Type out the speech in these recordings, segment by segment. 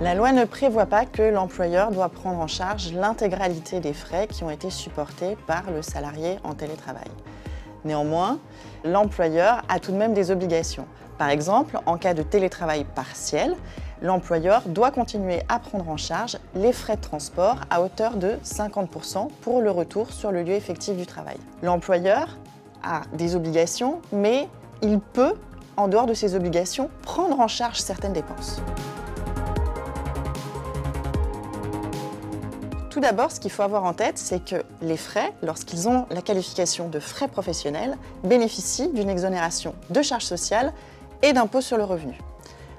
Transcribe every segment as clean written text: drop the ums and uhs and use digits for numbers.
La loi ne prévoit pas que l'employeur doit prendre en charge l'intégralité des frais qui ont été supportés par le salarié en télétravail. Néanmoins, l'employeur a tout de même des obligations. Par exemple, en cas de télétravail partiel, l'employeur doit continuer à prendre en charge les frais de transport à hauteur de 50% pour le retour sur le lieu effectif du travail. L'employeur a des obligations, mais il peut, en dehors de ces obligations, prendre en charge certaines dépenses. Tout d'abord, ce qu'il faut avoir en tête, c'est que les frais, lorsqu'ils ont la qualification de frais professionnels, bénéficient d'une exonération de charges sociales et d'impôt sur le revenu.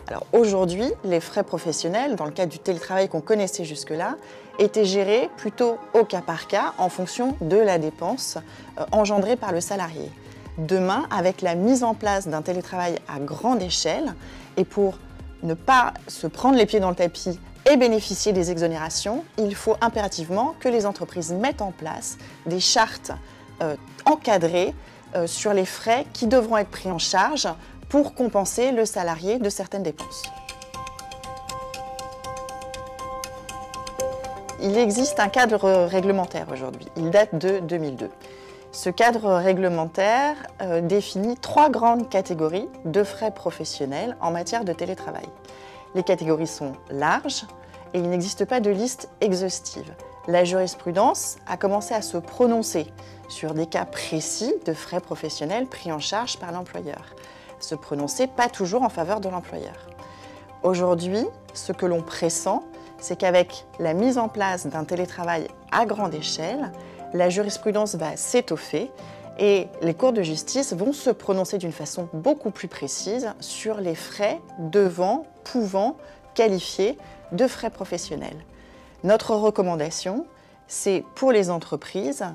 Alors aujourd'hui, les frais professionnels, dans le cadre du télétravail qu'on connaissait jusque-là, étaient gérés plutôt au cas par cas en fonction de la dépense engendrée par le salarié. Demain, avec la mise en place d'un télétravail à grande échelle, et pour ne pas se prendre les pieds dans le tapis et bénéficier des exonérations, il faut impérativement que les entreprises mettent en place des chartes encadrées sur les frais qui devront être pris en charge pour compenser le salarié de certaines dépenses. Il existe un cadre réglementaire aujourd'hui, il date de 2002. Ce cadre réglementaire définit 3 grandes catégories de frais professionnels en matière de télétravail. Les catégories sont larges et il n'existe pas de liste exhaustive. La jurisprudence a commencé à se prononcer sur des cas précis de frais professionnels pris en charge par l'employeur. Se prononcer pas toujours en faveur de l'employeur. Aujourd'hui, ce que l'on pressent, c'est qu'avec la mise en place d'un télétravail à grande échelle, la jurisprudence va s'étoffer et les cours de justice vont se prononcer d'une façon beaucoup plus précise sur les frais pouvant qualifier de frais professionnels. Notre recommandation, c'est pour les entreprises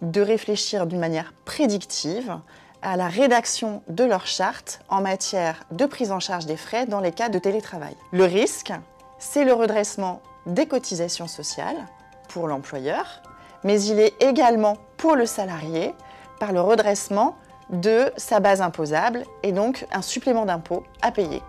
de réfléchir d'une manière prédictive à la rédaction de leur charte en matière de prise en charge des frais dans les cas de télétravail. Le risque, c'est le redressement des cotisations sociales pour l'employeur, mais il est également pour le salarié par le redressement de sa base imposable et donc un supplément d'impôt à payer.